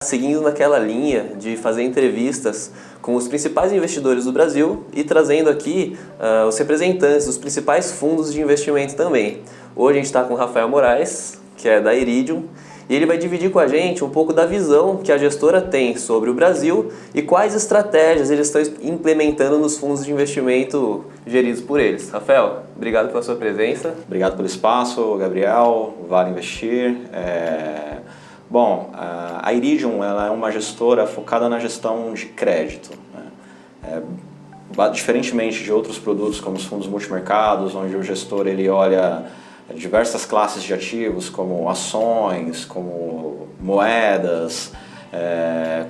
Seguindo naquela linha de fazer entrevistas com os principais investidores do Brasil e trazendo aqui os representantes dos principais fundos de investimento também. Hoje a gente está com o Rafael Moraes, que é da Iridium, e ele vai dividir com a gente um pouco da visão que a gestora tem sobre o Brasil e quais estratégias eles estão implementando nos fundos de investimento geridos por eles. Rafael, obrigado pela sua presença. Obrigado pelo espaço, Gabriel, Vale Investir. Bom, a Iridium ela é uma gestora focada na gestão de crédito, né? Diferentemente de outros produtos como os fundos multimercados, onde o gestor ele olha diversas classes de ativos como ações, como moedas,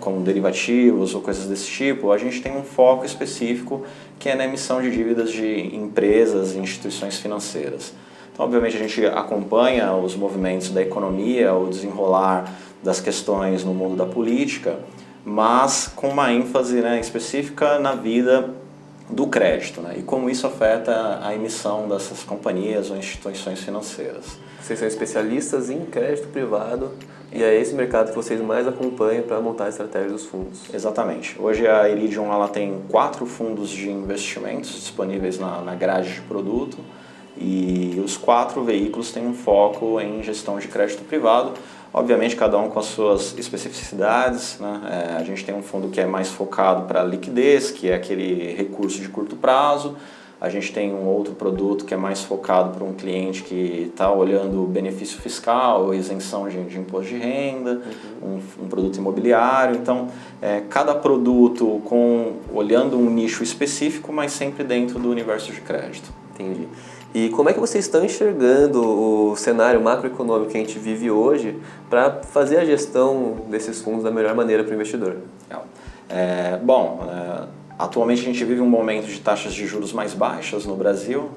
como derivativos ou coisas desse tipo, a gente tem um foco específico que é na emissão de dívidas de empresas e instituições financeiras. Então, obviamente, a gente acompanha os movimentos da economia, o desenrolar das questões no mundo da política, mas com uma ênfase, né, específica na vida do crédito, né, e como isso afeta a emissão dessas companhias ou instituições financeiras. Vocês são especialistas em crédito privado e é esse mercado que vocês mais acompanham para montar a estratégia dos fundos. Exatamente. Hoje a Iridium ela tem 4 fundos de investimentos disponíveis na grade de produto. E os 4 veículos têm um foco em gestão de crédito privado, obviamente cada um com as suas especificidades, né? A gente tem um fundo que é mais focado para liquidez, que é aquele recurso de curto prazo. A gente tem um outro produto que é mais focado para um cliente que está olhando benefício fiscal, isenção de imposto de renda, um produto imobiliário. Então, cada produto olhando um nicho específico, mas sempre dentro do universo de crédito. Entendi. E como é que vocês estão enxergando o cenário macroeconômico que a gente vive hoje para fazer a gestão desses fundos da melhor maneira para o investidor? Atualmente a gente vive um momento de taxas de juros mais baixas no Brasil.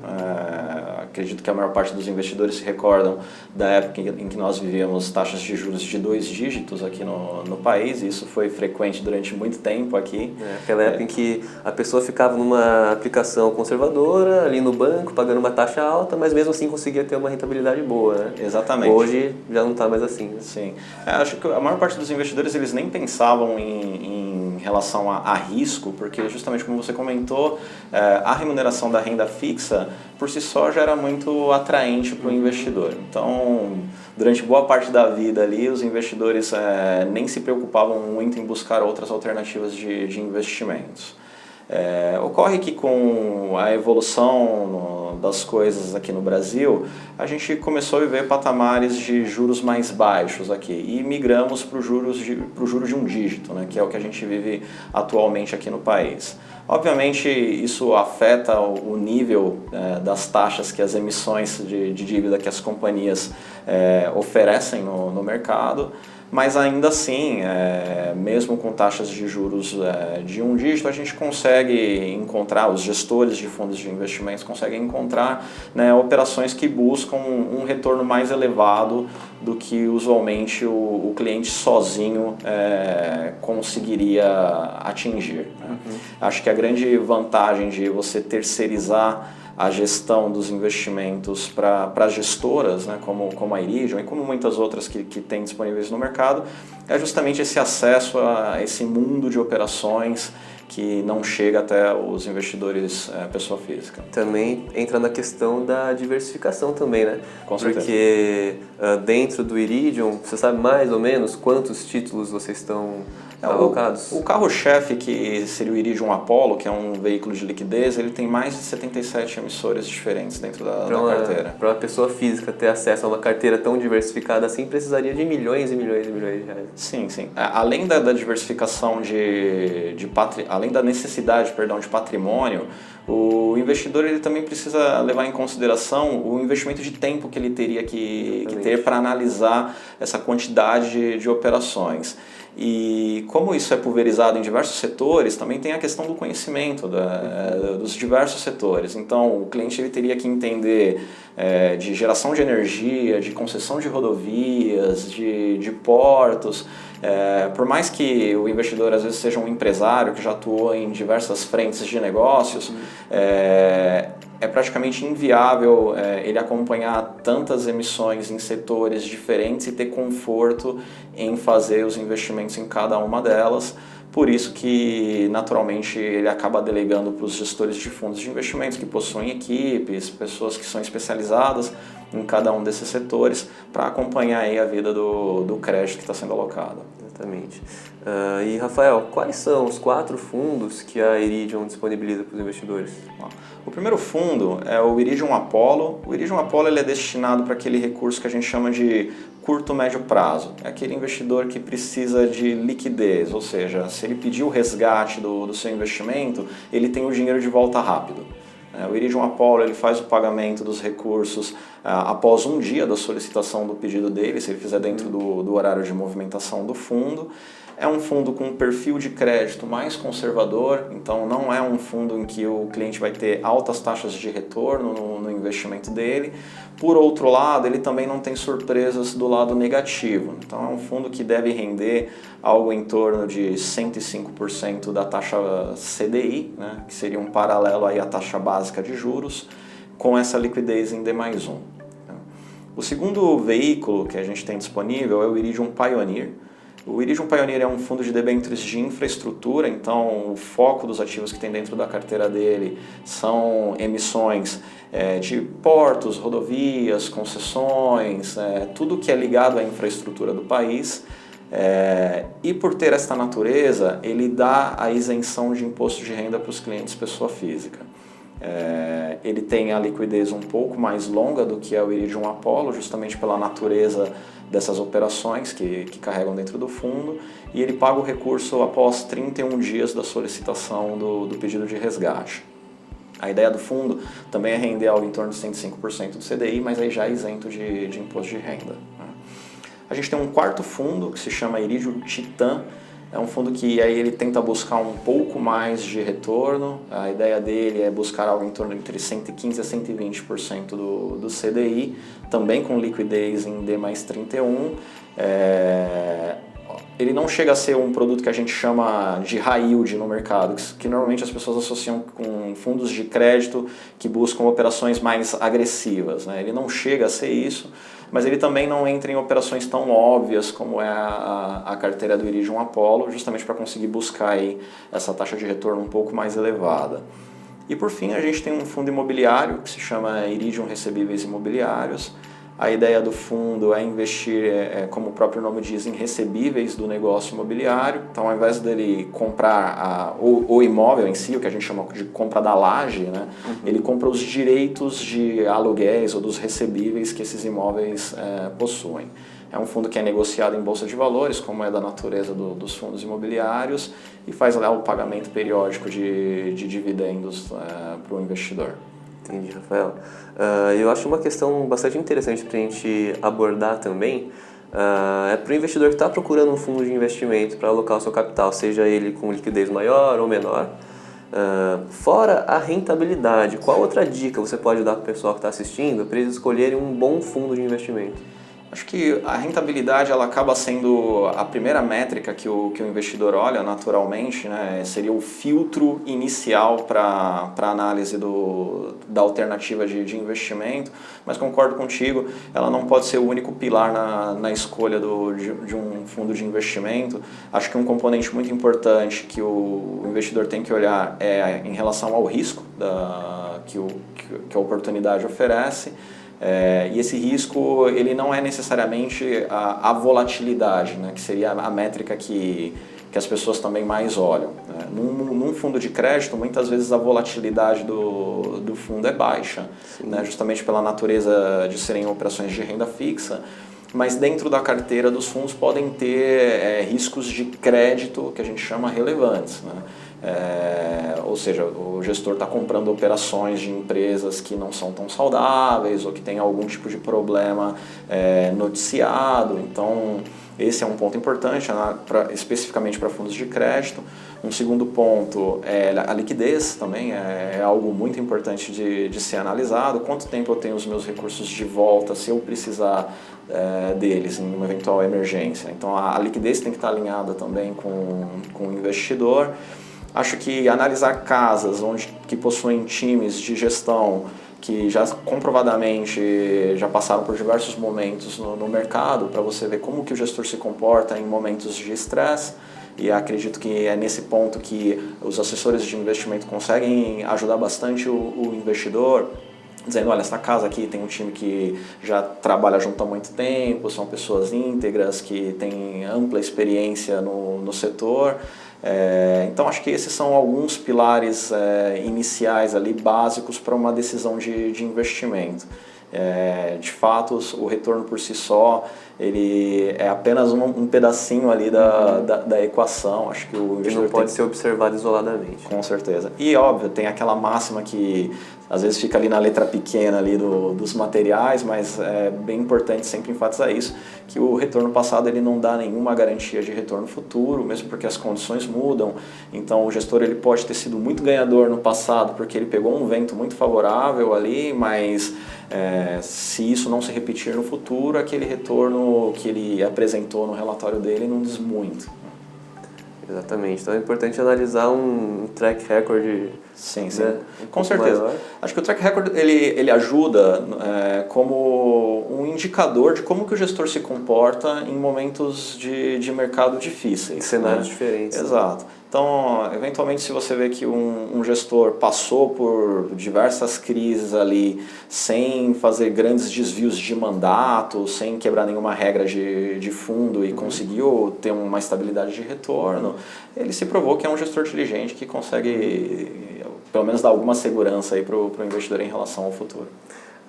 Acredito que a maior parte dos investidores se recordam da época em que nós vivíamos taxas de juros de 2 dígitos aqui no país, e isso foi frequente durante muito tempo aqui. Aquela época em que a pessoa ficava numa aplicação conservadora, ali no banco, pagando uma taxa alta, mas mesmo assim conseguia ter uma rentabilidade boa, né? Exatamente. Hoje já não está mais assim, né? Sim. Acho que a maior parte dos investidores eles nem pensavam em relação a risco, porque justamente como você comentou, a remuneração da renda fixa por si só já era muito atraente para o investidor. Então, durante boa parte da vida ali, os investidores nem se preocupavam muito em buscar outras alternativas de investimentos. Ocorre que com a evolução das coisas aqui no Brasil, a gente começou a viver patamares de juros mais baixos aqui e migramos para o juro de 1 dígito, né, que é o que a gente vive atualmente aqui no país. Obviamente isso afeta o nível das taxas que as emissões de dívida que as companhias oferecem no mercado, mas ainda assim, mesmo com taxas de juros de 1 dígito, a gente consegue encontrar, os gestores de fundos de investimentos conseguem encontrar, né, operações que buscam um retorno mais elevado do que usualmente o cliente sozinho conseguiria atingir, né? Acho que a grande vantagem de você terceirizar a gestão dos investimentos para gestoras, né, como a Iridium e como muitas outras que tem disponíveis no mercado, é justamente esse acesso a esse mundo de operações que não chega até os investidores pessoa física. Também entra na questão da diversificação também, né? Com certeza. Porque dentro do Iridium, você sabe mais ou menos quantos títulos vocês estão alocados? O carro-chefe, que seria o Iridium Apollo, que é um veículo de liquidez, ele tem mais de 77 emissores diferentes dentro da carteira. Para uma pessoa física ter acesso a uma carteira tão diversificada assim, precisaria de milhões e milhões e milhões de reais. Sim, sim. Além da diversificação além da necessidade, de patrimônio, o investidor ele também precisa levar em consideração o investimento de tempo que ele teria que ter para analisar essa quantidade de operações. E como isso é pulverizado em diversos setores, também tem a questão do conhecimento dos diversos setores. Então, o cliente ele teria que entender de geração de energia, de concessão de rodovias, de portos. Por mais que o investidor às vezes seja um empresário que já atuou em diversas frentes de negócios, é praticamente inviável ele acompanhar tantas emissões em setores diferentes e ter conforto em fazer os investimentos em cada uma delas. Por isso que, naturalmente, ele acaba delegando para os gestores de fundos de investimentos que possuem equipes, pessoas que são especializadas em cada um desses setores para acompanhar aí a vida do crédito que está sendo alocado. Exatamente. E, Rafael, quais são os 4 fundos que a Iridium disponibiliza para os investidores? O primeiro fundo é o Iridium Apollo. O Iridium Apollo ele é destinado para aquele recurso que a gente chama de curto-médio prazo. É aquele investidor que precisa de liquidez, ou seja, se ele pedir o resgate do seu investimento, ele tem o dinheiro de volta rápido. O Iridium Apollo ele faz o pagamento dos recursos após um dia da solicitação do pedido dele, se ele fizer dentro do horário de movimentação do fundo. É um fundo com um perfil de crédito mais conservador, então não é um fundo em que o cliente vai ter altas taxas de retorno no investimento dele. Por outro lado, ele também não tem surpresas do lado negativo. Então é um fundo que deve render algo em torno de 105% da taxa CDI, né, que seria um paralelo aí à taxa básica de juros, com essa liquidez em D+1. O segundo veículo que a gente tem disponível é o Iridium Pioneer. O Iridium Pioneer é um fundo de debêntures de infraestrutura, então o foco dos ativos que tem dentro da carteira dele são emissões de portos, rodovias, concessões, tudo que é ligado à infraestrutura do país. E por ter esta natureza, ele dá a isenção de imposto de renda para os clientes pessoa física. Ele tem a liquidez um pouco mais longa do que é o Iridium Apollo, justamente pela natureza dessas operações que carregam dentro do fundo, e ele paga o recurso após 31 dias da solicitação do pedido de resgate. A ideia do fundo também é render algo em torno de 105% do CDI, mas aí já é isento de imposto de renda. A gente tem um quarto fundo que se chama Iridium Titan. É um fundo que aí ele tenta buscar um pouco mais de retorno. A ideia dele é buscar algo em torno entre 115% a 120% do CDI, também com liquidez em D+31. Ele não chega a ser um produto que a gente chama de high yield no mercado, que normalmente as pessoas associam com fundos de crédito que buscam operações mais agressivas, né? Ele não chega a ser isso, mas ele também não entra em operações tão óbvias como é a carteira do Iridium Apollo, justamente para conseguir buscar aí essa taxa de retorno um pouco mais elevada. E por fim, a gente tem um fundo imobiliário que se chama Iridium Recebíveis Imobiliários. A ideia do fundo é investir, como o próprio nome diz, em recebíveis do negócio imobiliário. Então, ao invés dele comprar o imóvel em si, o que a gente chama de compra da laje, né? Ele compra os direitos de aluguéis ou dos recebíveis que esses imóveis possuem. É um fundo que é negociado em bolsa de valores, como é da natureza dos fundos imobiliários, e faz lá o pagamento periódico de dividendos para o investidor. Entendi, Rafael. Eu acho uma questão bastante interessante para a gente abordar também, é para o investidor que está procurando um fundo de investimento para alocar o seu capital, seja ele com liquidez maior ou menor. Fora a rentabilidade, qual outra dica você pode dar para o pessoal que está assistindo para eles escolherem um bom fundo de investimento? Acho que a rentabilidade ela acaba sendo a primeira métrica que o investidor olha naturalmente, né? Seria o filtro inicial para a análise da alternativa de investimento, mas concordo contigo, ela não pode ser o único pilar na escolha de um fundo de investimento. Acho que um componente muito importante que o investidor tem que olhar é em relação ao risco que a oportunidade oferece. E esse risco ele não é necessariamente a volatilidade, né, que seria a métrica que as pessoas também mais olham. Né? Num fundo de crédito, muitas vezes a volatilidade do fundo é baixa, né, justamente pela natureza de serem operações de renda fixa, mas dentro da carteira dos fundos podem ter riscos de crédito que a gente chama relevantes. Né? Ou seja, o gestor está comprando operações de empresas que não são tão saudáveis ou que tem algum tipo de problema noticiado. Então, esse é um ponto importante, especificamente para fundos de crédito. Um segundo ponto é a liquidez também, é algo muito importante de ser analisado. Quanto tempo eu tenho os meus recursos de volta se eu precisar deles em uma eventual emergência. Então, a liquidez tem que estar alinhada também com o investidor. Acho que analisar casas que possuem times de gestão que já comprovadamente já passaram por diversos momentos no mercado, para você ver como que o gestor se comporta em momentos de estresse. E acredito que é nesse ponto que os assessores de investimento conseguem ajudar bastante o investidor, dizendo, olha, essa casa aqui tem um time que já trabalha junto há muito tempo, são pessoas íntegras, que têm ampla experiência no setor. Então acho que esses são alguns pilares iniciais ali, básicos para uma decisão de investimento. De fato, o retorno por si só, ele é apenas um pedacinho ali da equação. Acho que o investidor não pode ser observado isoladamente. Com certeza. E óbvio, tem aquela máxima que às vezes fica ali na letra pequena ali dos materiais, mas é bem importante sempre enfatizar isso, que o retorno passado ele não dá nenhuma garantia de retorno futuro, mesmo porque as condições mudam. Então o gestor ele pode ter sido muito ganhador no passado porque ele pegou um vento muito favorável ali, mas se isso não se repetir no futuro, aquele retorno que ele apresentou no relatório dele não diz muito. Exatamente. Então é importante analisar um track record. Sim, sim. Né? Com certeza. Maior. Acho que o track record ele ajuda como um indicador de como que o gestor se comporta em momentos de mercado difíceis. Em cenários diferentes. Exato. Então, eventualmente, se você vê que um gestor passou por diversas crises ali sem fazer grandes desvios de mandato, sem quebrar nenhuma regra de fundo e conseguiu ter uma estabilidade de retorno, ele se provou que é um gestor diligente que consegue, pelo menos, dar alguma segurança para o investidor em relação ao futuro.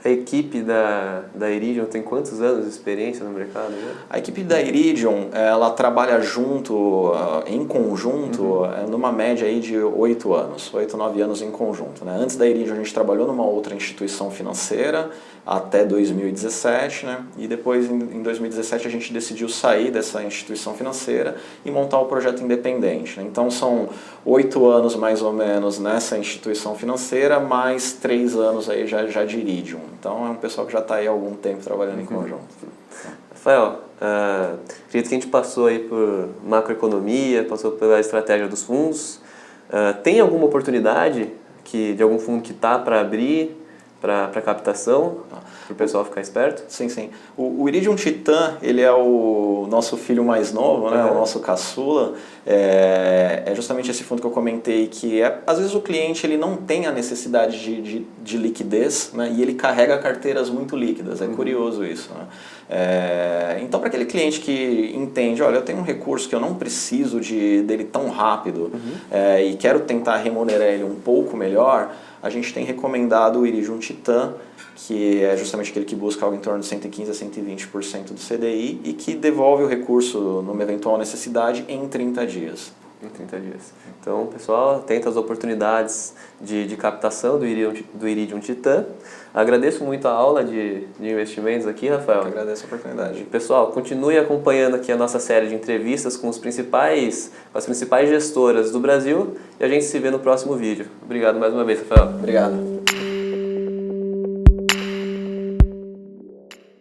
A equipe da Iridium tem quantos anos de experiência no mercado? Né? A equipe da Iridium, ela trabalha junto, em conjunto, numa média aí de 8 anos, 8, 9 anos em conjunto. Né? Antes da Iridium a gente trabalhou numa outra instituição financeira até 2017, né? E depois em 2017 a gente decidiu sair dessa instituição financeira e montar o projeto independente. Né? Então são 8 anos mais ou menos nessa instituição financeira, mais 3 anos aí já de Iridium. Então é um pessoal que já está aí há algum tempo trabalhando em conjunto. Rafael, acredito que a gente passou aí por macroeconomia, passou pela estratégia dos fundos. Tem alguma oportunidade de algum fundo que está para abrir para captação, para o pessoal ficar esperto? Sim, sim. O Iridium Titan, ele é o nosso filho mais novo, né? O nosso caçula. É justamente esse fundo que eu comentei, que às vezes o cliente ele não tem a necessidade de liquidez, né? E ele carrega carteiras muito líquidas. É curioso isso, né? Então, para aquele cliente que entende, olha, eu tenho um recurso que eu não preciso dele tão rápido e quero tentar remunerar ele um pouco melhor, a gente tem recomendado o Iridium Titan, que é justamente aquele que busca algo em torno de 115% a 120% do CDI e que devolve o recurso numa eventual necessidade em 30 dias. Em 30 dias. Então, pessoal, atenta às oportunidades de captação do Iridium Titan. Agradeço muito a aula de investimentos aqui, Rafael. Eu agradeço a oportunidade. Pessoal, continue acompanhando aqui a nossa série de entrevistas com as principais gestoras do Brasil e a gente se vê no próximo vídeo. Obrigado mais uma vez, Rafael. Obrigado.